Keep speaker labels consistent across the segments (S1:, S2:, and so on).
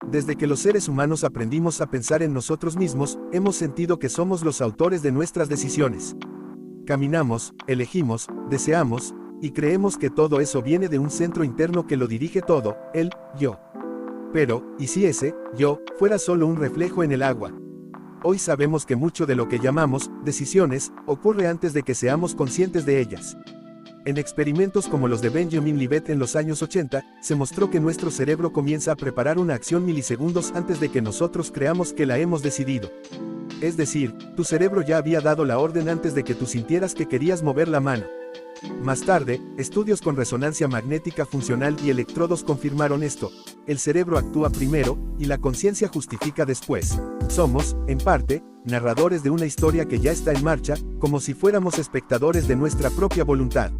S1: Desde que los seres humanos aprendimos a pensar en nosotros mismos, hemos sentido que somos los autores de nuestras decisiones. Caminamos, elegimos, deseamos, y creemos que todo eso viene de un centro interno que lo dirige todo, el yo. Pero, ¿y si ese yo fuera solo un reflejo en el agua? Hoy sabemos que mucho de lo que llamamos decisiones ocurre antes de que seamos conscientes de ellas. En experimentos como los de Benjamin Libet en los años 80, se mostró que nuestro cerebro comienza a preparar una acción milisegundos antes de que nosotros creamos que la hemos decidido. Es decir, tu cerebro ya había dado la orden antes de que tú sintieras que querías mover la mano. Más tarde, estudios con resonancia magnética funcional y electrodos confirmaron esto. El cerebro actúa primero, y la conciencia justifica después. Somos, en parte, narradores de una historia que ya está en marcha, como si fuéramos espectadores de nuestra propia voluntad.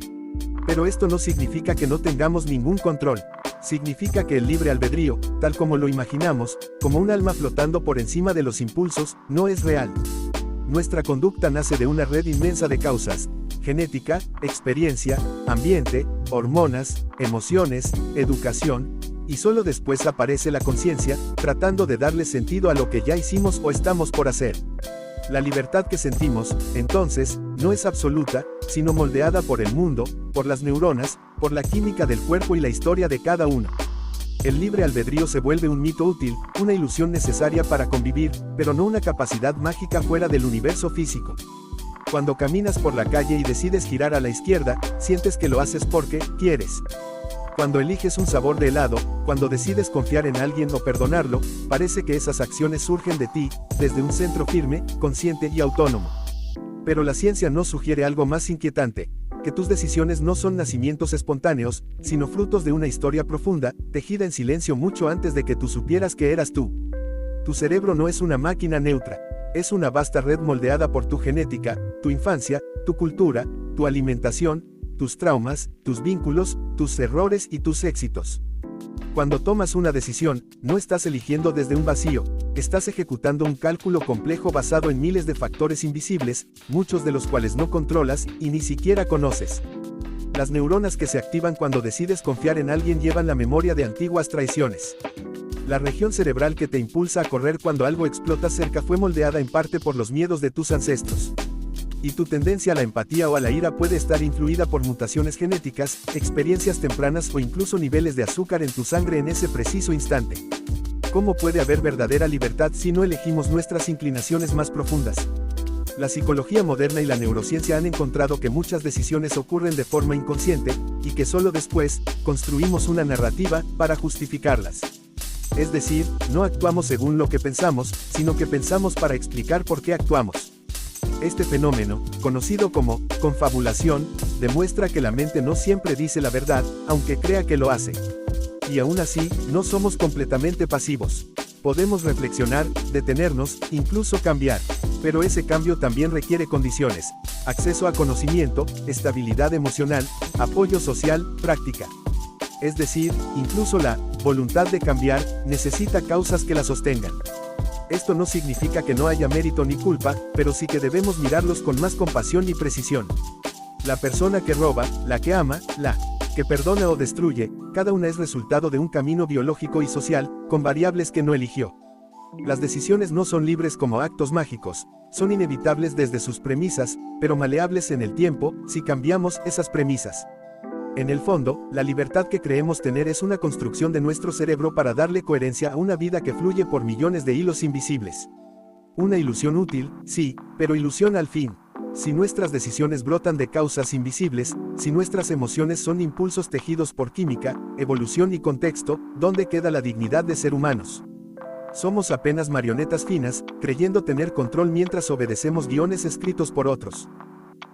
S1: Pero esto no significa que no tengamos ningún control. Significa que el libre albedrío, tal como lo imaginamos, como un alma flotando por encima de los impulsos, no es real. Nuestra conducta nace de una red inmensa de causas: genética, experiencia, ambiente, hormonas, emociones, educación, y solo después aparece la conciencia, tratando de darle sentido a lo que ya hicimos o estamos por hacer. La libertad que sentimos, entonces, no es absoluta, sino moldeada por el mundo, por las neuronas, por la química del cuerpo y la historia de cada uno. El libre albedrío se vuelve un mito útil, una ilusión necesaria para convivir, pero no una capacidad mágica fuera del universo físico. Cuando caminas por la calle y decides girar a la izquierda, sientes que lo haces porque quieres. Cuando eliges un sabor de helado, cuando decides confiar en alguien o perdonarlo, parece que esas acciones surgen de ti, desde un centro firme, consciente y autónomo. Pero la ciencia nos sugiere algo más inquietante: que tus decisiones no son nacimientos espontáneos, sino frutos de una historia profunda, tejida en silencio mucho antes de que tú supieras que eras tú. Tu cerebro no es una máquina neutra. Es una vasta red moldeada por tu genética, tu infancia, tu cultura, tu alimentación, tus traumas, tus vínculos, tus errores y tus éxitos. Cuando tomas una decisión, no estás eligiendo desde un vacío, estás ejecutando un cálculo complejo basado en miles de factores invisibles, muchos de los cuales no controlas y ni siquiera conoces. Las neuronas que se activan cuando decides confiar en alguien llevan la memoria de antiguas traiciones. La región cerebral que te impulsa a correr cuando algo explota cerca fue moldeada en parte por los miedos de tus ancestros. Y tu tendencia a la empatía o a la ira puede estar influida por mutaciones genéticas, experiencias tempranas o incluso niveles de azúcar en tu sangre en ese preciso instante. ¿Cómo puede haber verdadera libertad si no elegimos nuestras inclinaciones más profundas? La psicología moderna y la neurociencia han encontrado que muchas decisiones ocurren de forma inconsciente, y que solo después, construimos una narrativa para justificarlas. Es decir, no actuamos según lo que pensamos, sino que pensamos para explicar por qué actuamos. Este fenómeno, conocido como confabulación, demuestra que la mente no siempre dice la verdad, aunque crea que lo hace. Y aún así, no somos completamente pasivos. Podemos reflexionar, detenernos, incluso cambiar. Pero ese cambio también requiere condiciones: acceso a conocimiento, estabilidad emocional, apoyo social, práctica. Es decir, incluso la voluntad de cambiar necesita causas que la sostengan. Esto no significa que no haya mérito ni culpa, pero sí que debemos mirarlos con más compasión y precisión. La persona que roba, la que ama, la que perdona o destruye, cada una es resultado de un camino biológico y social, con variables que no eligió. Las decisiones no son libres como actos mágicos, son inevitables desde sus premisas, pero maleables en el tiempo, si cambiamos esas premisas. En el fondo, la libertad que creemos tener es una construcción de nuestro cerebro para darle coherencia a una vida que fluye por millones de hilos invisibles. Una ilusión útil, sí, pero ilusión al fin. Si nuestras decisiones brotan de causas invisibles, si nuestras emociones son impulsos tejidos por química, evolución y contexto, ¿dónde queda la dignidad de ser humanos? Somos apenas marionetas finas, creyendo tener control mientras obedecemos guiones escritos por otros.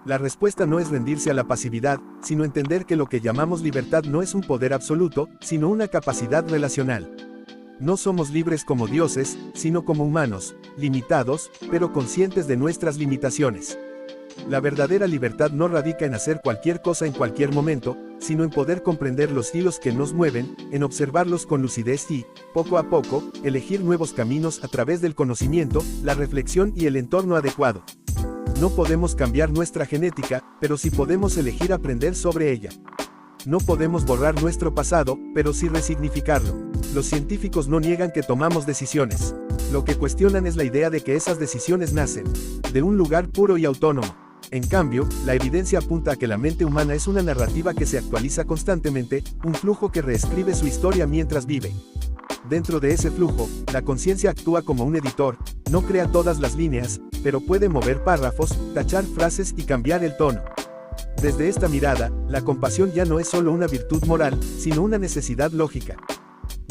S1: La respuesta no es rendirse a la pasividad, sino entender que lo que llamamos libertad no es un poder absoluto, sino una capacidad relacional. No somos libres como dioses, sino como humanos, limitados, pero conscientes de nuestras limitaciones. La verdadera libertad no radica en hacer cualquier cosa en cualquier momento, sino en poder comprender los hilos que nos mueven, en observarlos con lucidez y, poco a poco, elegir nuevos caminos a través del conocimiento, la reflexión y el entorno adecuado. No podemos cambiar nuestra genética, pero sí podemos elegir aprender sobre ella. No podemos borrar nuestro pasado, pero sí resignificarlo. Los científicos no niegan que tomamos decisiones. Lo que cuestionan es la idea de que esas decisiones nacen de un lugar puro y autónomo. En cambio, la evidencia apunta a que la mente humana es una narrativa que se actualiza constantemente, un flujo que reescribe su historia mientras vive. Dentro de ese flujo, la conciencia actúa como un editor, no crea todas las líneas, pero puede mover párrafos, tachar frases y cambiar el tono. Desde esta mirada, la compasión ya no es solo una virtud moral, sino una necesidad lógica.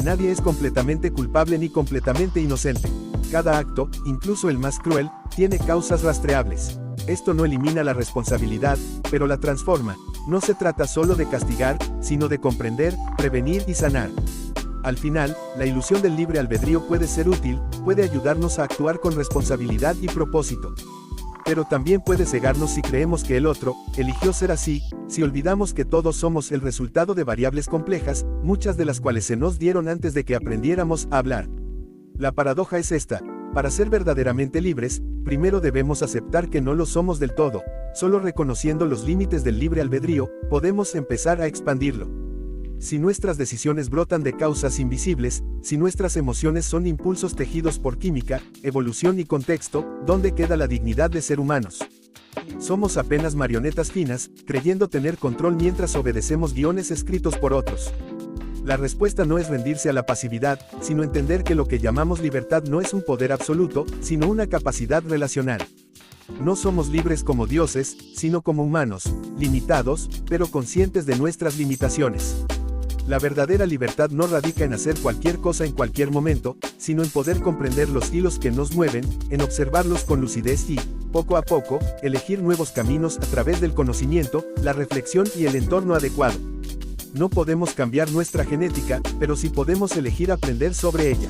S1: Nadie es completamente culpable ni completamente inocente. Cada acto, incluso el más cruel, tiene causas rastreables. Esto no elimina la responsabilidad, pero la transforma. No se trata solo de castigar, sino de comprender, prevenir y sanar. Al final, la ilusión del libre albedrío puede ser útil, puede ayudarnos a actuar con responsabilidad y propósito. Pero también puede cegarnos si creemos que el otro eligió ser así, si olvidamos que todos somos el resultado de variables complejas, muchas de las cuales se nos dieron antes de que aprendiéramos a hablar. La paradoja es esta: para ser verdaderamente libres, primero debemos aceptar que no lo somos del todo. Solo reconociendo los límites del libre albedrío, podemos empezar a expandirlo. Si nuestras decisiones brotan de causas invisibles, si nuestras emociones son impulsos tejidos por química, evolución y contexto, ¿dónde queda la dignidad de ser humanos? Somos apenas marionetas finas, creyendo tener control mientras obedecemos guiones escritos por otros. La respuesta no es rendirse a la pasividad, sino entender que lo que llamamos libertad no es un poder absoluto, sino una capacidad relacional. No somos libres como dioses, sino como humanos, limitados, pero conscientes de nuestras limitaciones. La verdadera libertad no radica en hacer cualquier cosa en cualquier momento, sino en poder comprender los hilos que nos mueven, en observarlos con lucidez y, poco a poco, elegir nuevos caminos a través del conocimiento, la reflexión y el entorno adecuado. No podemos cambiar nuestra genética, pero sí podemos elegir aprender sobre ella.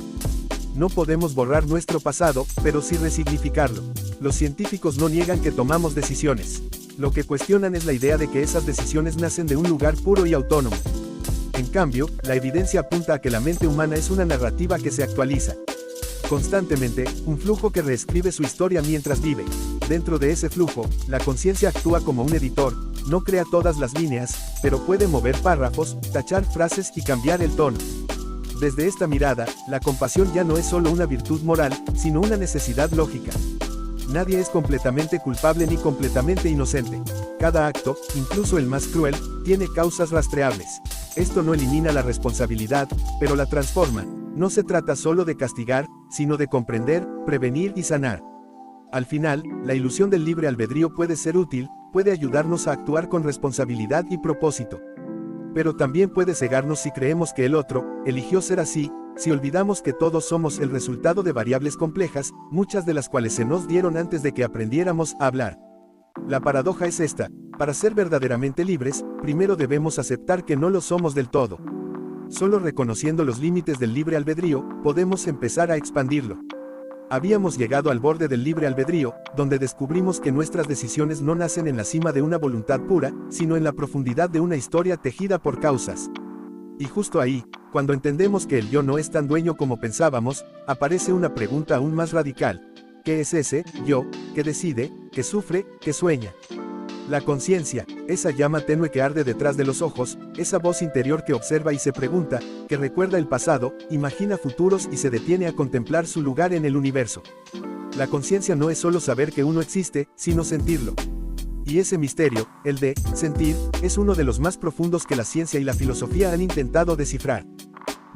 S1: No podemos borrar nuestro pasado, pero sí resignificarlo. Los científicos no niegan que tomamos decisiones. Lo que cuestionan es la idea de que esas decisiones nacen de un lugar puro y autónomo. En cambio, la evidencia apunta a que la mente humana es una narrativa que se actualiza constantemente, un flujo que reescribe su historia mientras vive. Dentro de ese flujo, la conciencia actúa como un editor, no crea todas las líneas, pero puede mover párrafos, tachar frases y cambiar el tono. Desde esta mirada, la compasión ya no es solo una virtud moral, sino una necesidad lógica. Nadie es completamente culpable ni completamente inocente. Cada acto, incluso el más cruel, tiene causas rastreables. Esto no elimina la responsabilidad, pero la transforma. No se trata solo de castigar, sino de comprender, prevenir y sanar. Al final, la ilusión del libre albedrío puede ser útil, puede ayudarnos a actuar con responsabilidad y propósito. Pero también puede cegarnos si creemos que el otro eligió ser así, si olvidamos que todos somos el resultado de variables complejas, muchas de las cuales se nos dieron antes de que aprendiéramos a hablar. La paradoja es esta: para ser verdaderamente libres, primero debemos aceptar que no lo somos del todo. Solo reconociendo los límites del libre albedrío, podemos empezar a expandirlo. Habíamos llegado al borde del libre albedrío, donde descubrimos que nuestras decisiones no nacen en la cima de una voluntad pura, sino en la profundidad de una historia tejida por causas. Y justo ahí, cuando entendemos que el yo no es tan dueño como pensábamos, aparece una pregunta aún más radical: ¿qué es ese yo que decide, que sufre, que sueña? La conciencia, esa llama tenue que arde detrás de los ojos, esa voz interior que observa y se pregunta, que recuerda el pasado, imagina futuros y se detiene a contemplar su lugar en el universo. La conciencia no es solo saber que uno existe, sino sentirlo. Y ese misterio, el de sentir, es uno de los más profundos que la ciencia y la filosofía han intentado descifrar.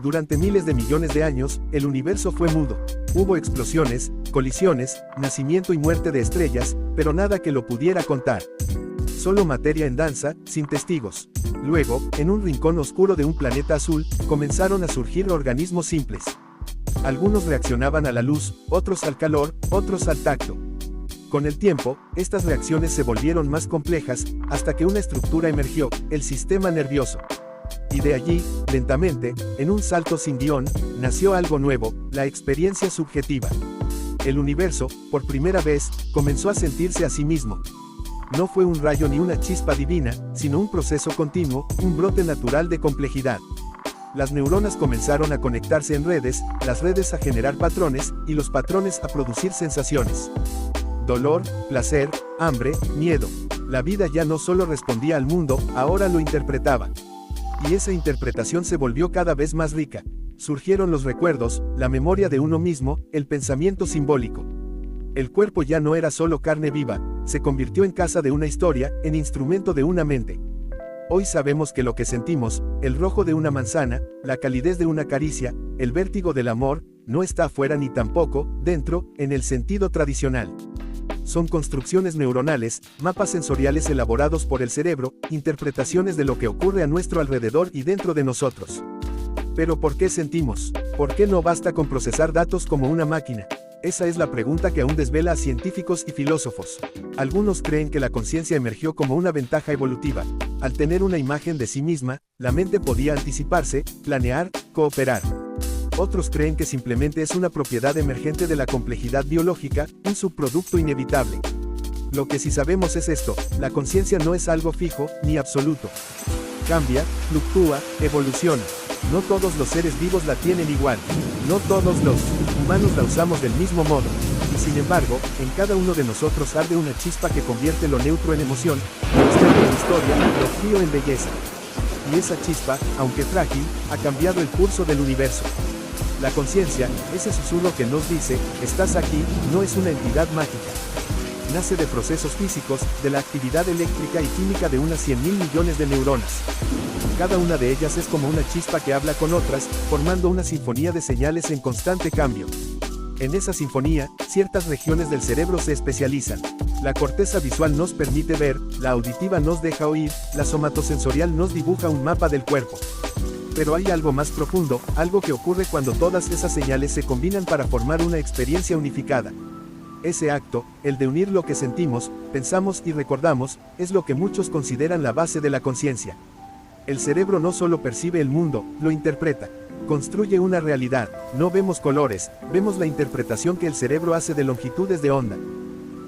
S1: Durante miles de millones de años, el universo fue mudo. Hubo explosiones, colisiones, nacimiento y muerte de estrellas, pero nada que lo pudiera contar. Solo materia en danza, sin testigos. Luego, en un rincón oscuro de un planeta azul, comenzaron a surgir organismos simples. Algunos reaccionaban a la luz, otros al calor, otros al tacto. Con el tiempo, estas reacciones se volvieron más complejas, hasta que una estructura emergió, el sistema nervioso. Y de allí, lentamente, en un salto sin guión, nació algo nuevo, la experiencia subjetiva. El universo, por primera vez, comenzó a sentirse a sí mismo. No fue un rayo ni una chispa divina, sino un proceso continuo, un brote natural de complejidad. Las neuronas comenzaron a conectarse en redes, las redes a generar patrones, y los patrones a producir sensaciones. Dolor, placer, hambre, miedo. La vida ya no solo respondía al mundo, ahora lo interpretaba. Y esa interpretación se volvió cada vez más rica. Surgieron los recuerdos, la memoria de uno mismo, el pensamiento simbólico. El cuerpo ya no era solo carne viva, se convirtió en casa de una historia, en instrumento de una mente. Hoy sabemos que lo que sentimos, el rojo de una manzana, la calidez de una caricia, el vértigo del amor, no está afuera ni tampoco, dentro, en el sentido tradicional. Son construcciones neuronales, mapas sensoriales elaborados por el cerebro, interpretaciones de lo que ocurre a nuestro alrededor y dentro de nosotros. Pero ¿por qué sentimos? ¿Por qué no basta con procesar datos como una máquina? Esa es la pregunta que aún desvela a científicos y filósofos. Algunos creen que la conciencia emergió como una ventaja evolutiva. Al tener una imagen de sí misma, la mente podía anticiparse, planear, cooperar. Otros creen que simplemente es una propiedad emergente de la complejidad biológica, un subproducto inevitable. Lo que sí sabemos es esto: la conciencia no es algo fijo, ni absoluto. Cambia, fluctúa, evoluciona. No todos los seres vivos la tienen igual. No todos los humanos la usamos del mismo modo. Y sin embargo, en cada uno de nosotros arde una chispa que convierte lo neutro en emoción, lo externo en historia, lo frío en belleza. Y esa chispa, aunque frágil, ha cambiado el curso del universo. La conciencia, ese susurro que nos dice, estás aquí, no es una entidad mágica. Nace de procesos físicos, de la actividad eléctrica y química de unas 100.000 millones de neuronas. Cada una de ellas es como una chispa que habla con otras, formando una sinfonía de señales en constante cambio. En esa sinfonía, ciertas regiones del cerebro se especializan. La corteza visual nos permite ver, la auditiva nos deja oír, la somatosensorial nos dibuja un mapa del cuerpo. Pero hay algo más profundo, algo que ocurre cuando todas esas señales se combinan para formar una experiencia unificada. Ese acto, el de unir lo que sentimos, pensamos y recordamos, es lo que muchos consideran la base de la conciencia. El cerebro no solo percibe el mundo, lo interpreta. Construye una realidad. No vemos colores, vemos la interpretación que el cerebro hace de longitudes de onda.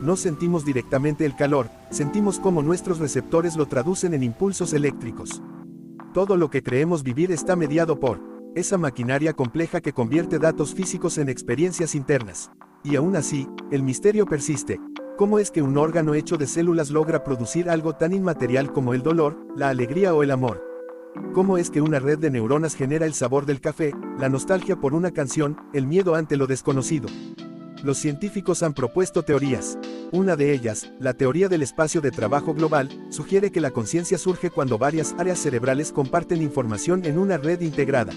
S1: No sentimos directamente el calor, sentimos cómo nuestros receptores lo traducen en impulsos eléctricos. Todo lo que creemos vivir está mediado por esa maquinaria compleja que convierte datos físicos en experiencias internas. Y aún así, el misterio persiste. ¿Cómo es que un órgano hecho de células logra producir algo tan inmaterial como el dolor, la alegría o el amor? ¿Cómo es que una red de neuronas genera el sabor del café, la nostalgia por una canción, el miedo ante lo desconocido? Los científicos han propuesto teorías. Una de ellas, la teoría del espacio de trabajo global, sugiere que la conciencia surge cuando varias áreas cerebrales comparten información en una red integrada.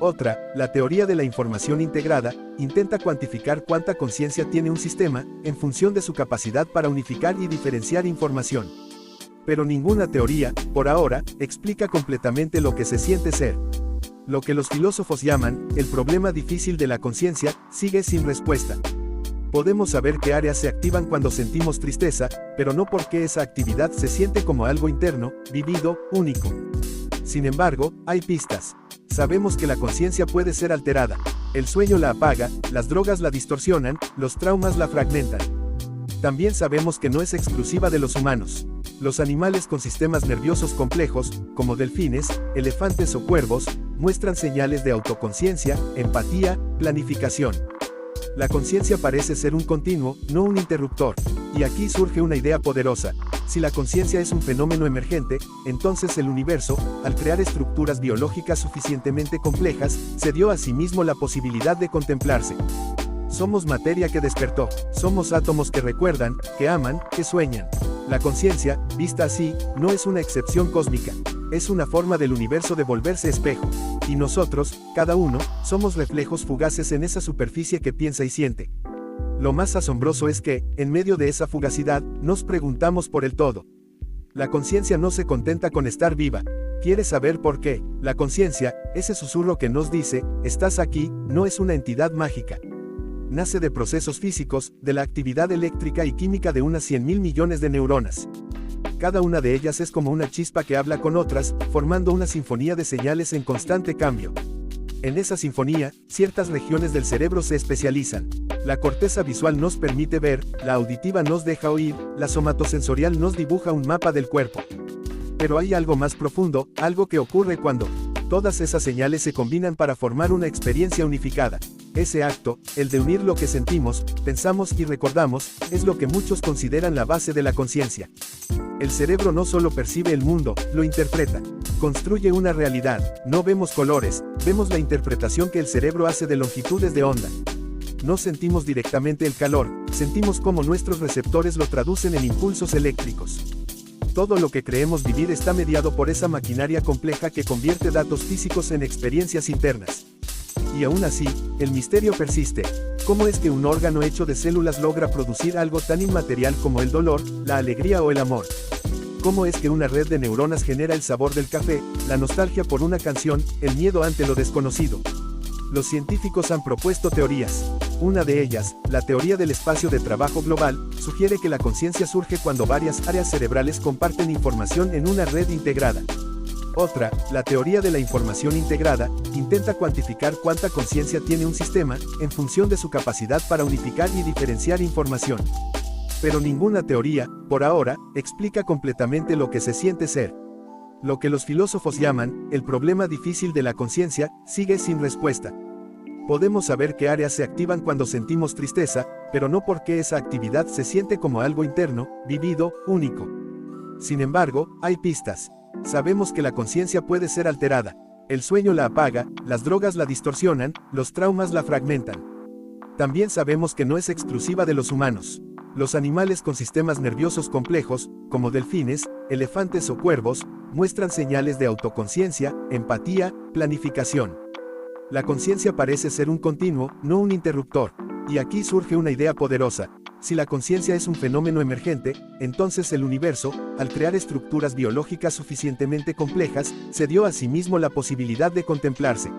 S1: Otra, la teoría de la información integrada, intenta cuantificar cuánta conciencia tiene un sistema, en función de su capacidad para unificar y diferenciar información. Pero ninguna teoría, por ahora, explica completamente lo que se siente ser. Lo que los filósofos llaman, el problema difícil de la conciencia, sigue sin respuesta. Podemos saber qué áreas se activan cuando sentimos tristeza, pero no por qué esa actividad se siente como algo interno, vivido, único. Sin embargo, hay pistas. Sabemos que la conciencia puede ser alterada. El sueño la apaga, las drogas la distorsionan, los traumas la fragmentan. También sabemos que no es exclusiva de los humanos. Los animales con sistemas nerviosos complejos, como delfines, elefantes o cuervos, muestran señales de autoconciencia, empatía, planificación. La conciencia parece ser un continuo, no un interruptor. Y aquí surge una idea poderosa. Si la conciencia es un fenómeno emergente, entonces el universo, al crear estructuras biológicas suficientemente complejas, se dio a sí mismo la posibilidad de contemplarse. Somos materia que despertó, somos átomos que recuerdan, que aman, que sueñan. La conciencia, vista así, no es una excepción cósmica. Es una forma del universo de volverse espejo. Y nosotros, cada uno, somos reflejos fugaces en esa superficie que piensa y siente. Lo más asombroso es que, en medio de esa fugacidad, nos preguntamos por el todo. La conciencia no se contenta con estar viva. Quiere saber por qué. La conciencia, ese susurro que nos dice, estás aquí, no es una entidad mágica. Nace de procesos físicos, de la actividad eléctrica y química de unas 100.000 millones de neuronas. Cada una de ellas es como una chispa que habla con otras, formando una sinfonía de señales en constante cambio. En esa sinfonía, ciertas regiones del cerebro se especializan. La corteza visual nos permite ver, la auditiva nos deja oír, la somatosensorial nos dibuja un mapa del cuerpo. Pero hay algo más profundo, algo que ocurre cuando todas esas señales se combinan para formar una experiencia unificada. Ese acto, el de unir lo que sentimos, pensamos y recordamos, es lo que muchos consideran la base de la conciencia. El cerebro no solo percibe el mundo, lo interpreta. Construye una realidad, no vemos colores, vemos la interpretación que el cerebro hace de longitudes de onda. No sentimos directamente el calor, sentimos cómo nuestros receptores lo traducen en impulsos eléctricos. Todo lo que creemos vivir está mediado por esa maquinaria compleja que convierte datos físicos en experiencias internas. Y aún así, el misterio persiste. ¿Cómo es que un órgano hecho de células logra producir algo tan inmaterial como el dolor, la alegría o el amor? ¿Cómo es que una red de neuronas genera el sabor del café, la nostalgia por una canción, el miedo ante lo desconocido? Los científicos han propuesto teorías. Una de ellas, la teoría del espacio de trabajo global, sugiere que la conciencia surge cuando varias áreas cerebrales comparten información en una red integrada. Otra, la teoría de la información integrada, intenta cuantificar cuánta conciencia tiene un sistema, en función de su capacidad para unificar y diferenciar información. Pero ninguna teoría, por ahora, explica completamente lo que se siente ser. Lo que los filósofos llaman, el problema difícil de la conciencia, sigue sin respuesta. Podemos saber qué áreas se activan cuando sentimos tristeza, pero no por qué esa actividad se siente como algo interno, vivido, único. Sin embargo, hay pistas. Sabemos que la conciencia puede ser alterada. El sueño la apaga, las drogas la distorsionan, los traumas la fragmentan. También sabemos que no es exclusiva de los humanos. Los animales con sistemas nerviosos complejos, como delfines, elefantes o cuervos, muestran señales de autoconciencia, empatía, planificación. La conciencia parece ser un continuo, no un interruptor. Y aquí surge una idea poderosa. Si la conciencia es un fenómeno emergente, entonces el universo, al crear estructuras biológicas suficientemente complejas, se dio a sí mismo la posibilidad de contemplarse.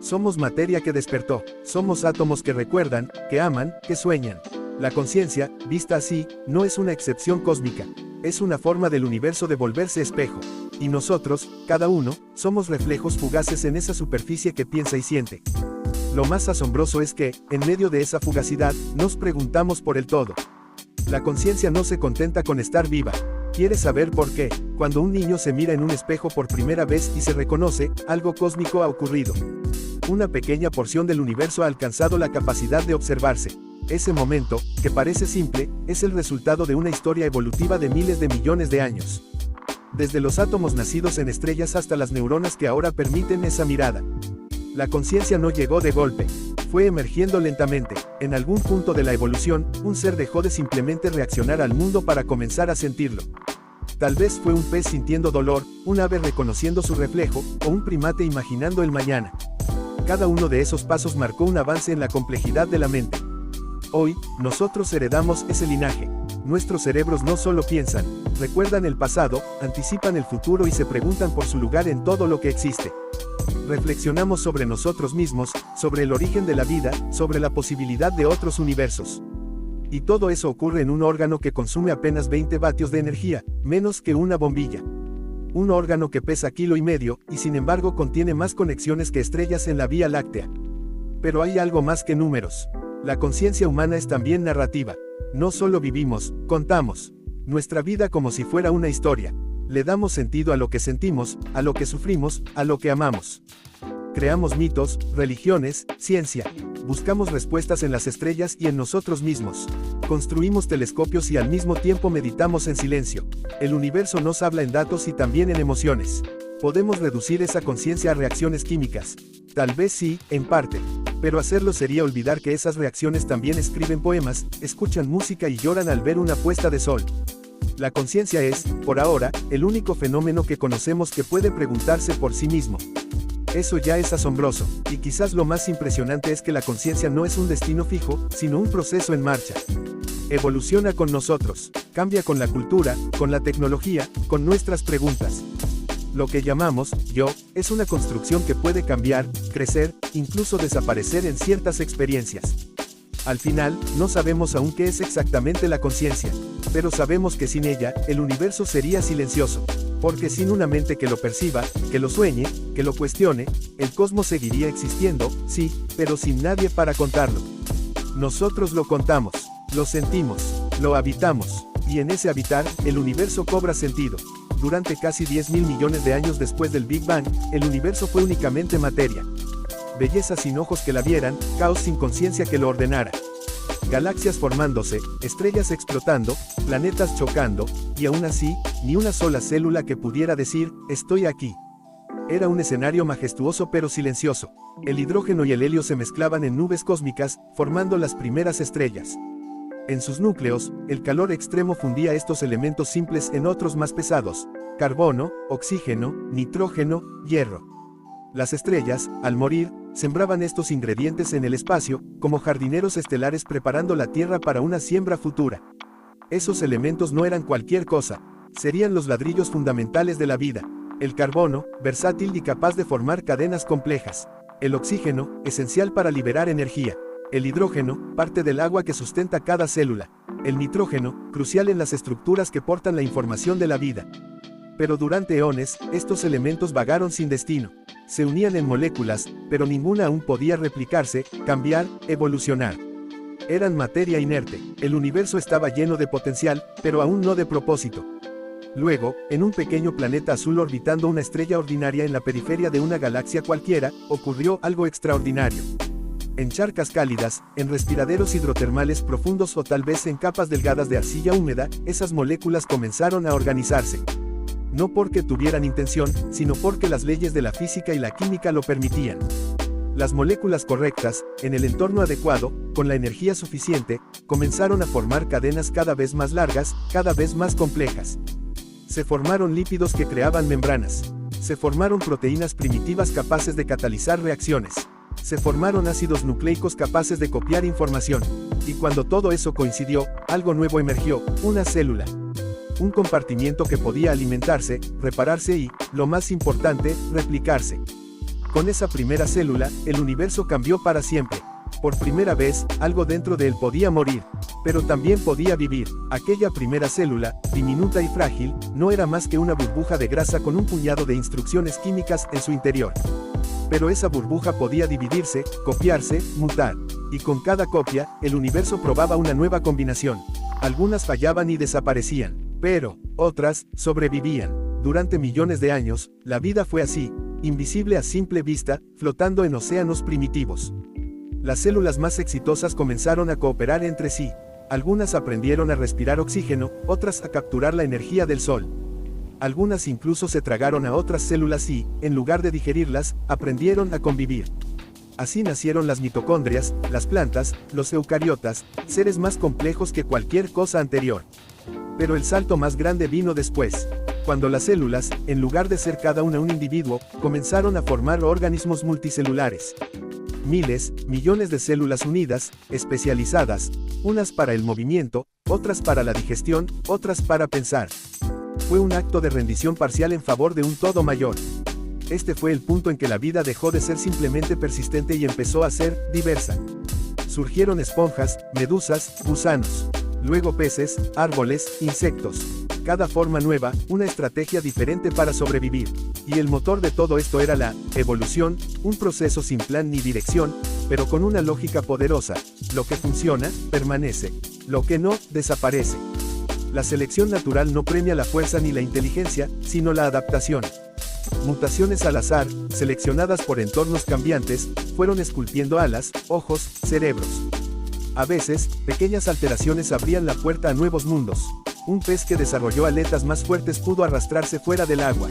S1: Somos materia que despertó, somos átomos que recuerdan, que aman, que sueñan. La conciencia, vista así, no es una excepción cósmica, es una forma del universo de volverse espejo. Y nosotros, cada uno, somos reflejos fugaces en esa superficie que piensa y siente. Lo más asombroso es que, en medio de esa fugacidad, nos preguntamos por el todo. La conciencia no se contenta con estar viva. Quiere saber por qué. Cuando un niño se mira en un espejo por primera vez y se reconoce, algo cósmico ha ocurrido. Una pequeña porción del universo ha alcanzado la capacidad de observarse. Ese momento, que parece simple, es el resultado de una historia evolutiva de miles de millones de años. Desde los átomos nacidos en estrellas hasta las neuronas que ahora permiten esa mirada. La conciencia no llegó de golpe. Fue emergiendo lentamente. En algún punto de la evolución, un ser dejó de simplemente reaccionar al mundo para comenzar a sentirlo. Tal vez fue un pez sintiendo dolor, un ave reconociendo su reflejo, o un primate imaginando el mañana. Cada uno de esos pasos marcó un avance en la complejidad de la mente. Hoy, nosotros heredamos ese linaje. Nuestros cerebros no solo piensan, recuerdan el pasado, anticipan el futuro y se preguntan por su lugar en todo lo que existe. Reflexionamos sobre nosotros mismos, sobre el origen de la vida, sobre la posibilidad de otros universos. Y todo eso ocurre en un órgano que consume apenas 20 vatios de energía, menos que una bombilla. Un órgano que pesa 1,5 kilos, y sin embargo contiene más conexiones que estrellas en la Vía Láctea. Pero hay algo más que números. La conciencia humana es también narrativa. No solo vivimos, contamos nuestra vida como si fuera una historia. Le damos sentido a lo que sentimos, a lo que sufrimos, a lo que amamos. Creamos mitos, religiones, ciencia. Buscamos respuestas en las estrellas y en nosotros mismos. Construimos telescopios y al mismo tiempo meditamos en silencio. El universo nos habla en datos y también en emociones. ¿Podemos reducir esa conciencia a reacciones químicas? Tal vez sí, en parte. Pero hacerlo sería olvidar que esas reacciones también escriben poemas, escuchan música y lloran al ver una puesta de sol. La conciencia es, por ahora, el único fenómeno que conocemos que puede preguntarse por sí mismo. Eso ya es asombroso, y quizás lo más impresionante es que la conciencia no es un destino fijo, sino un proceso en marcha. Evoluciona con nosotros, cambia con la cultura, con la tecnología, con nuestras preguntas. Lo que llamamos yo es una construcción que puede cambiar, crecer, incluso desaparecer en ciertas experiencias. Al final, no sabemos aún qué es exactamente la conciencia, pero sabemos que sin ella, el universo sería silencioso. Porque sin una mente que lo perciba, que lo sueñe, que lo cuestione, el cosmos seguiría existiendo, sí, pero sin nadie para contarlo. Nosotros lo contamos, lo sentimos, lo habitamos, y en ese habitar, el universo cobra sentido. Durante casi 10.000 millones de años después del Big Bang, el universo fue únicamente materia. Belleza sin ojos que la vieran, caos sin conciencia que lo ordenara. Galaxias formándose, estrellas explotando, planetas chocando, y aún así, ni una sola célula que pudiera decir, estoy aquí. Era un escenario majestuoso pero silencioso. El hidrógeno y el helio se mezclaban en nubes cósmicas, formando las primeras estrellas. En sus núcleos, el calor extremo fundía estos elementos simples en otros más pesados: carbono, oxígeno, nitrógeno, hierro. Las estrellas, al morir, sembraban estos ingredientes en el espacio, como jardineros estelares preparando la Tierra para una siembra futura. Esos elementos no eran cualquier cosa, serían los ladrillos fundamentales de la vida. El carbono, versátil y capaz de formar cadenas complejas. El oxígeno, esencial para liberar energía. El hidrógeno, parte del agua que sustenta cada célula. El nitrógeno, crucial en las estructuras que portan la información de la vida. Pero durante eones, estos elementos vagaron sin destino. Se unían en moléculas, pero ninguna aún podía replicarse, cambiar, evolucionar. Eran materia inerte. El universo estaba lleno de potencial, pero aún no de propósito. Luego, en un pequeño planeta azul orbitando una estrella ordinaria en la periferia de una galaxia cualquiera, ocurrió algo extraordinario. En charcas cálidas, en respiraderos hidrotermales profundos o tal vez en capas delgadas de arcilla húmeda, esas moléculas comenzaron a organizarse. No porque tuvieran intención, sino porque las leyes de la física y la química lo permitían. Las moléculas correctas, en el entorno adecuado, con la energía suficiente, comenzaron a formar cadenas cada vez más largas, cada vez más complejas. Se formaron lípidos que creaban membranas. Se formaron proteínas primitivas capaces de catalizar reacciones. Se formaron ácidos nucleicos capaces de copiar información. Y cuando todo eso coincidió, algo nuevo emergió: una célula. Un compartimiento que podía alimentarse, repararse y, lo más importante, replicarse. Con esa primera célula, el universo cambió para siempre. Por primera vez, algo dentro de él podía morir, pero también podía vivir. Aquella primera célula, diminuta y frágil, no era más que una burbuja de grasa con un puñado de instrucciones químicas en su interior. Pero esa burbuja podía dividirse, copiarse, mutar. Y con cada copia, el universo probaba una nueva combinación. Algunas fallaban y desaparecían, pero otras sobrevivían. Durante millones de años, la vida fue así, invisible a simple vista, flotando en océanos primitivos. Las células más exitosas comenzaron a cooperar entre sí. Algunas aprendieron a respirar oxígeno, otras a capturar la energía del sol. Algunas incluso se tragaron a otras células y, en lugar de digerirlas, aprendieron a convivir. Así nacieron las mitocondrias, las plantas, los eucariotas, seres más complejos que cualquier cosa anterior. Pero el salto más grande vino después, cuando las células, en lugar de ser cada una un individuo, comenzaron a formar organismos multicelulares. Miles, millones de células unidas, especializadas, unas para el movimiento, otras para la digestión, otras para pensar. Fue un acto de rendición parcial en favor de un todo mayor. Este fue el punto en que la vida dejó de ser simplemente persistente y empezó a ser diversa. Surgieron esponjas, medusas, gusanos. Luego peces, árboles, insectos. Cada forma nueva, una estrategia diferente para sobrevivir. Y el motor de todo esto era la evolución, un proceso sin plan ni dirección, pero con una lógica poderosa. Lo que funciona, permanece. Lo que no, desaparece. La selección natural no premia la fuerza ni la inteligencia, sino la adaptación. Mutaciones al azar, seleccionadas por entornos cambiantes, fueron esculpiendo alas, ojos, cerebros. A veces, pequeñas alteraciones abrían la puerta a nuevos mundos. Un pez que desarrolló aletas más fuertes pudo arrastrarse fuera del agua.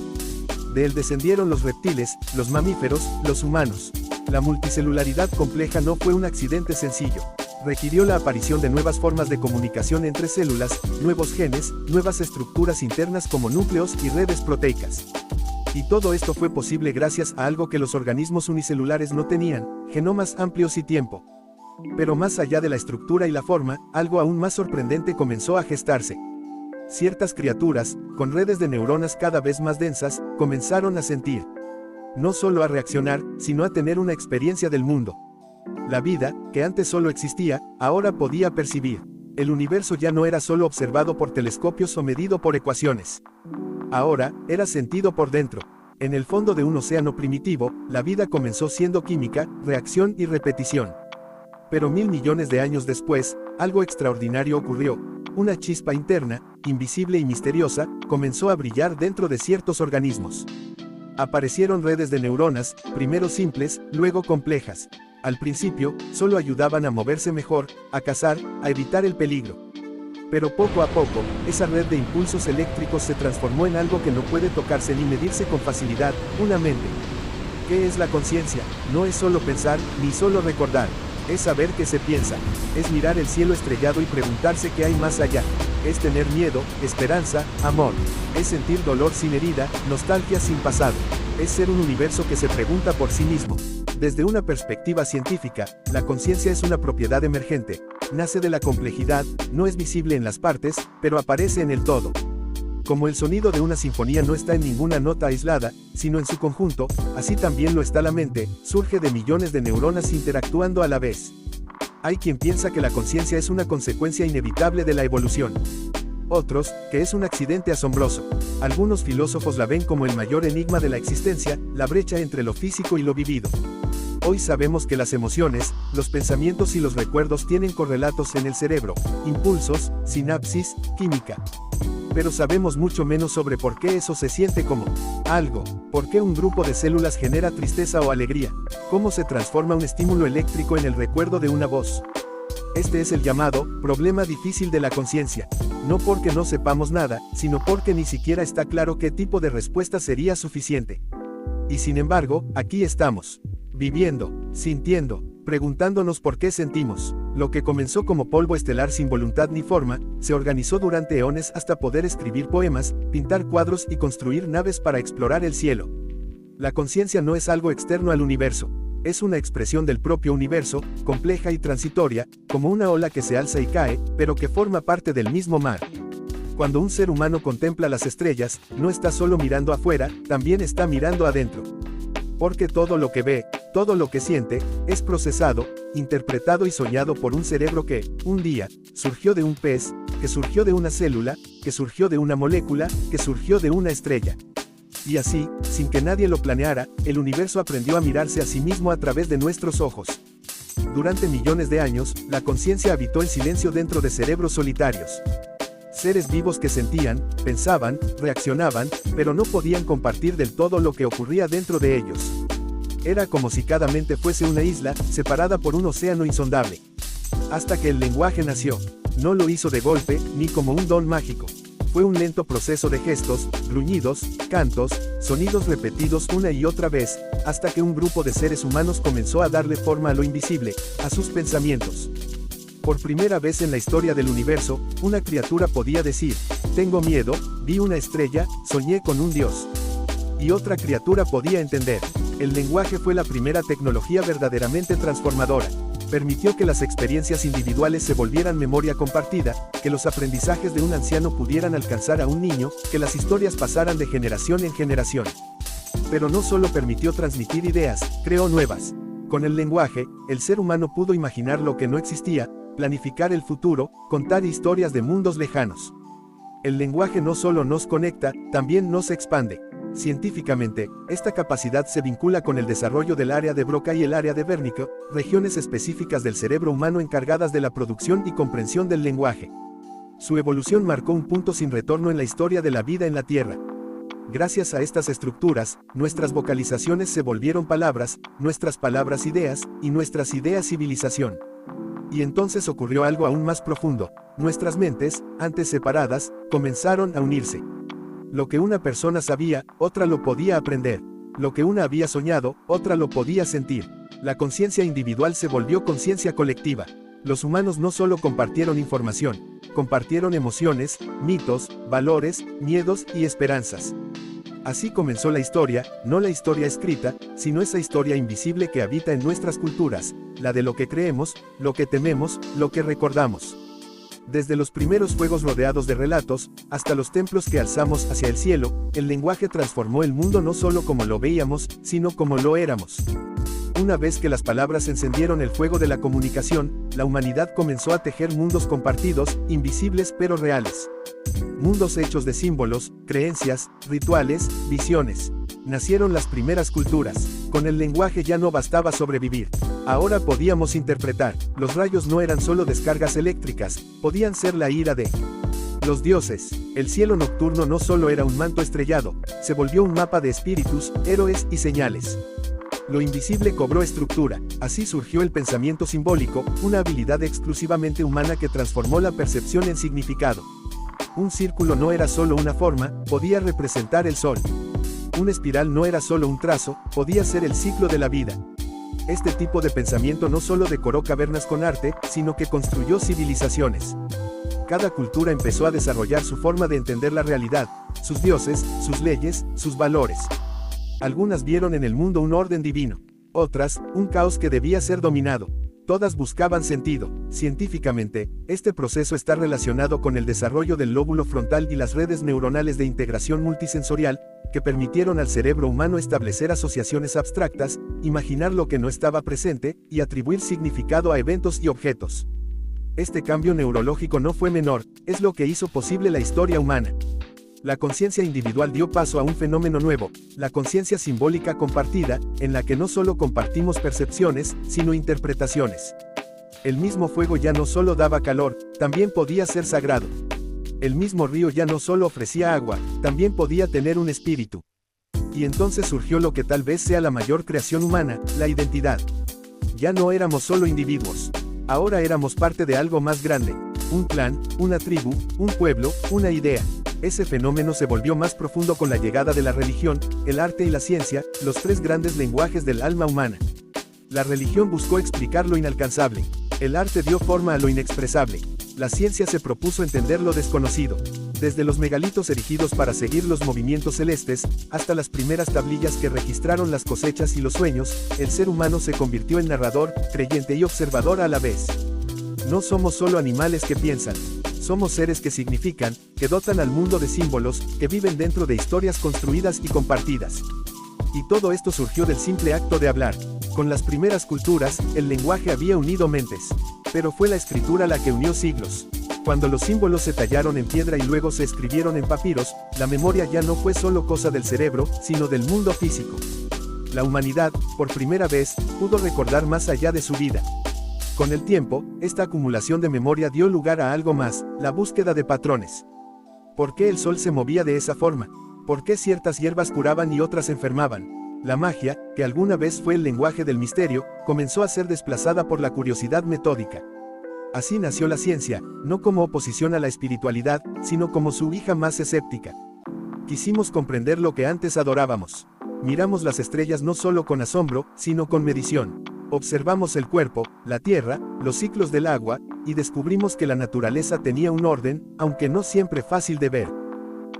S1: De él descendieron los reptiles, los mamíferos, los humanos. La multicelularidad compleja no fue un accidente sencillo. Requirió la aparición de nuevas formas de comunicación entre células, nuevos genes, nuevas estructuras internas como núcleos y redes proteicas. Y todo esto fue posible gracias a algo que los organismos unicelulares no tenían: genomas amplios y tiempo. Pero más allá de la estructura y la forma, algo aún más sorprendente comenzó a gestarse. Ciertas criaturas, con redes de neuronas cada vez más densas, comenzaron a sentir. No solo a reaccionar, sino a tener una experiencia del mundo. La vida, que antes solo existía, ahora podía percibir. El universo ya no era solo observado por telescopios o medido por ecuaciones. Ahora, era sentido por dentro. En el fondo de un océano primitivo, la vida comenzó siendo química, reacción y repetición. Pero 1000 millones de años después, algo extraordinario ocurrió. Una chispa interna, invisible y misteriosa, comenzó a brillar dentro de ciertos organismos. Aparecieron redes de neuronas, primero simples, luego complejas. Al principio, solo ayudaban a moverse mejor, a cazar, a evitar el peligro. Pero poco a poco, esa red de impulsos eléctricos se transformó en algo que no puede tocarse ni medirse con facilidad, una mente. ¿Qué es la conciencia? No es solo pensar, ni solo recordar. Es saber qué se piensa. Es mirar el cielo estrellado y preguntarse qué hay más allá. Es tener miedo, esperanza, amor. Es sentir dolor sin herida, nostalgia sin pasado. Es ser un universo que se pregunta por sí mismo. Desde una perspectiva científica, la conciencia es una propiedad emergente. Nace de la complejidad, no es visible en las partes, pero aparece en el todo. Como el sonido de una sinfonía no está en ninguna nota aislada, sino en su conjunto, así también lo está la mente, surge de millones de neuronas interactuando a la vez. Hay quien piensa que la conciencia es una consecuencia inevitable de la evolución. Otros, que es un accidente asombroso. Algunos filósofos la ven como el mayor enigma de la existencia, la brecha entre lo físico y lo vivido. Hoy sabemos que las emociones, los pensamientos y los recuerdos tienen correlatos en el cerebro, impulsos, sinapsis, química. Pero sabemos mucho menos sobre por qué eso se siente como algo, por qué un grupo de células genera tristeza o alegría, cómo se transforma un estímulo eléctrico en el recuerdo de una voz. Este es el llamado problema difícil de la conciencia, no porque no sepamos nada, sino porque ni siquiera está claro qué tipo de respuesta sería suficiente. Y sin embargo, aquí estamos, viviendo, sintiendo, preguntándonos por qué sentimos. Lo que comenzó como polvo estelar sin voluntad ni forma, se organizó durante eones hasta poder escribir poemas, pintar cuadros y construir naves para explorar el cielo. La conciencia no es algo externo al universo. Es una expresión del propio universo, compleja y transitoria, como una ola que se alza y cae, pero que forma parte del mismo mar. Cuando un ser humano contempla las estrellas, no está solo mirando afuera, también está mirando adentro. Porque todo lo que ve, todo lo que siente, es procesado, interpretado y soñado por un cerebro que, un día, surgió de un pez, que surgió de una célula, que surgió de una molécula, que surgió de una estrella. Y así, sin que nadie lo planeara, el universo aprendió a mirarse a sí mismo a través de nuestros ojos. Durante millones de años, la conciencia habitó el silencio dentro de cerebros solitarios. Seres vivos que sentían, pensaban, reaccionaban, pero no podían compartir del todo lo que ocurría dentro de ellos. Era como si cada mente fuese una isla, separada por un océano insondable. Hasta que el lenguaje nació. No lo hizo de golpe, ni como un don mágico. Fue un lento proceso de gestos, gruñidos, cantos, sonidos repetidos una y otra vez, hasta que un grupo de seres humanos comenzó a darle forma a lo invisible, a sus pensamientos. Por primera vez en la historia del universo, una criatura podía decir, tengo miedo, vi una estrella, soñé con un dios. Y otra criatura podía entender. El lenguaje fue la primera tecnología verdaderamente transformadora. Permitió que las experiencias individuales se volvieran memoria compartida, que los aprendizajes de un anciano pudieran alcanzar a un niño, que las historias pasaran de generación en generación. Pero no solo permitió transmitir ideas, creó nuevas. Con el lenguaje, el ser humano pudo imaginar lo que no existía, planificar el futuro, contar historias de mundos lejanos. El lenguaje no solo nos conecta, también nos expande. Científicamente, esta capacidad se vincula con el desarrollo del área de Broca y el área de Wernicke, regiones específicas del cerebro humano encargadas de la producción y comprensión del lenguaje. Su evolución marcó un punto sin retorno en la historia de la vida en la Tierra. Gracias a estas estructuras, nuestras vocalizaciones se volvieron palabras, nuestras palabras ideas, y nuestras ideas civilización. Y entonces ocurrió algo aún más profundo. Nuestras mentes, antes separadas, comenzaron a unirse. Lo que una persona sabía, otra lo podía aprender. Lo que una había soñado, otra lo podía sentir. La conciencia individual se volvió conciencia colectiva. Los humanos no solo compartieron información, compartieron emociones, mitos, valores, miedos y esperanzas. Así comenzó la historia, no la historia escrita, sino esa historia invisible que habita en nuestras culturas, la de lo que creemos, lo que tememos, lo que recordamos. Desde los primeros fuegos rodeados de relatos, hasta los templos que alzamos hacia el cielo, el lenguaje transformó el mundo no solo como lo veíamos, sino como lo éramos. Una vez que las palabras encendieron el fuego de la comunicación, la humanidad comenzó a tejer mundos compartidos, invisibles pero reales. Mundos hechos de símbolos, creencias, rituales, visiones. Nacieron las primeras culturas. Con el lenguaje ya no bastaba sobrevivir. Ahora podíamos interpretar. Los rayos no eran solo descargas eléctricas, podían ser la ira de los dioses. El cielo nocturno no solo era un manto estrellado, se volvió un mapa de espíritus, héroes y señales. Lo invisible cobró estructura, así surgió el pensamiento simbólico, una habilidad exclusivamente humana que transformó la percepción en significado. Un círculo no era solo una forma, podía representar el sol. Una espiral no era solo un trazo, podía ser el ciclo de la vida. Este tipo de pensamiento no solo decoró cavernas con arte, sino que construyó civilizaciones. Cada cultura empezó a desarrollar su forma de entender la realidad, sus dioses, sus leyes, sus valores. Algunas vieron en el mundo un orden divino, otras, un caos que debía ser dominado. Todas buscaban sentido. Científicamente, este proceso está relacionado con el desarrollo del lóbulo frontal y las redes neuronales de integración multisensorial, que permitieron al cerebro humano establecer asociaciones abstractas, imaginar lo que no estaba presente, y atribuir significado a eventos y objetos. Este cambio neurológico no fue menor, es lo que hizo posible la historia humana. La conciencia individual dio paso a un fenómeno nuevo, la conciencia simbólica compartida, en la que no solo compartimos percepciones, sino interpretaciones. El mismo fuego ya no solo daba calor, también podía ser sagrado. El mismo río ya no solo ofrecía agua, también podía tener un espíritu. Y entonces surgió lo que tal vez sea la mayor creación humana, la identidad. Ya no éramos solo individuos. Ahora éramos parte de algo más grande, un clan, una tribu, un pueblo, una idea. Ese fenómeno se volvió más profundo con la llegada de la religión, el arte y la ciencia, los tres grandes lenguajes del alma humana. La religión buscó explicar lo inalcanzable. El arte dio forma a lo inexpresable. La ciencia se propuso entender lo desconocido. Desde los megalitos erigidos para seguir los movimientos celestes, hasta las primeras tablillas que registraron las cosechas y los sueños, el ser humano se convirtió en narrador, creyente y observador a la vez. No somos solo animales que piensan. Somos seres que significan, que dotan al mundo de símbolos, que viven dentro de historias construidas y compartidas. Y todo esto surgió del simple acto de hablar. Con las primeras culturas, el lenguaje había unido mentes. Pero fue la escritura la que unió siglos. Cuando los símbolos se tallaron en piedra y luego se escribieron en papiros, la memoria ya no fue solo cosa del cerebro, sino del mundo físico. La humanidad, por primera vez, pudo recordar más allá de su vida. Con el tiempo, esta acumulación de memoria dio lugar a algo más, la búsqueda de patrones. ¿Por qué el sol se movía de esa forma? ¿Por qué ciertas hierbas curaban y otras enfermaban? La magia, que alguna vez fue el lenguaje del misterio, comenzó a ser desplazada por la curiosidad metódica. Así nació la ciencia, no como oposición a la espiritualidad, sino como su hija más escéptica. Quisimos comprender lo que antes adorábamos. Miramos las estrellas no solo con asombro, sino con medición. Observamos el cuerpo, la tierra, los ciclos del agua, y descubrimos que la naturaleza tenía un orden, aunque no siempre fácil de ver.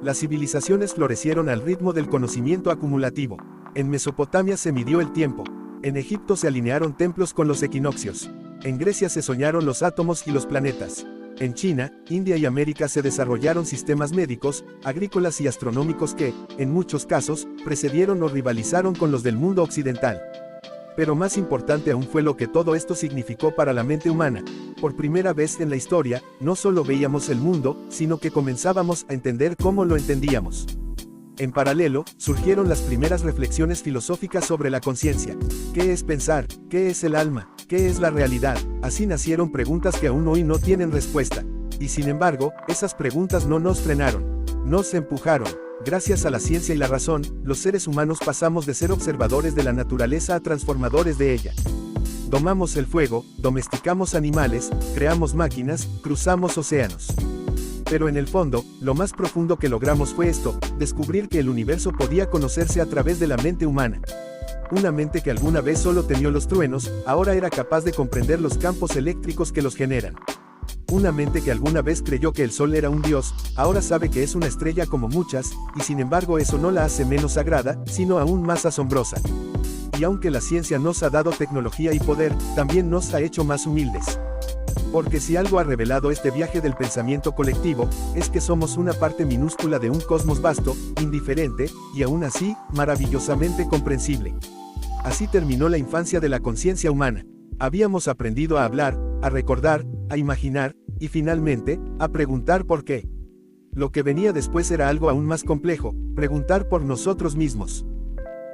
S1: Las civilizaciones florecieron al ritmo del conocimiento acumulativo. En Mesopotamia se midió el tiempo. En Egipto se alinearon templos con los equinoccios. En Grecia se soñaron los átomos y los planetas. En China, India y América se desarrollaron sistemas médicos, agrícolas y astronómicos que, en muchos casos, precedieron o rivalizaron con los del mundo occidental. Pero más importante aún fue lo que todo esto significó para la mente humana. Por primera vez en la historia, no solo veíamos el mundo, sino que comenzábamos a entender cómo lo entendíamos. En paralelo, surgieron las primeras reflexiones filosóficas sobre la conciencia. ¿Qué es pensar? ¿Qué es el alma? ¿Qué es la realidad? Así nacieron preguntas que aún hoy no tienen respuesta. Y sin embargo, esas preguntas no nos frenaron. Nos empujaron. Gracias a la ciencia y la razón, los seres humanos pasamos de ser observadores de la naturaleza a transformadores de ella. Domamos el fuego, domesticamos animales, creamos máquinas, cruzamos océanos. Pero en el fondo, lo más profundo que logramos fue esto, descubrir que el universo podía conocerse a través de la mente humana. Una mente que alguna vez solo temió los truenos, ahora era capaz de comprender los campos eléctricos que los generan. Una mente que alguna vez creyó que el sol era un dios, ahora sabe que es una estrella como muchas, y sin embargo eso no la hace menos sagrada, sino aún más asombrosa. Y aunque la ciencia nos ha dado tecnología y poder, también nos ha hecho más humildes. Porque si algo ha revelado este viaje del pensamiento colectivo, es que somos una parte minúscula de un cosmos vasto, indiferente, y aún así, maravillosamente comprensible. Así terminó la infancia de la conciencia humana. Habíamos aprendido a hablar, a recordar, a imaginar, y finalmente, a preguntar por qué. Lo que venía después era algo aún más complejo, preguntar por nosotros mismos.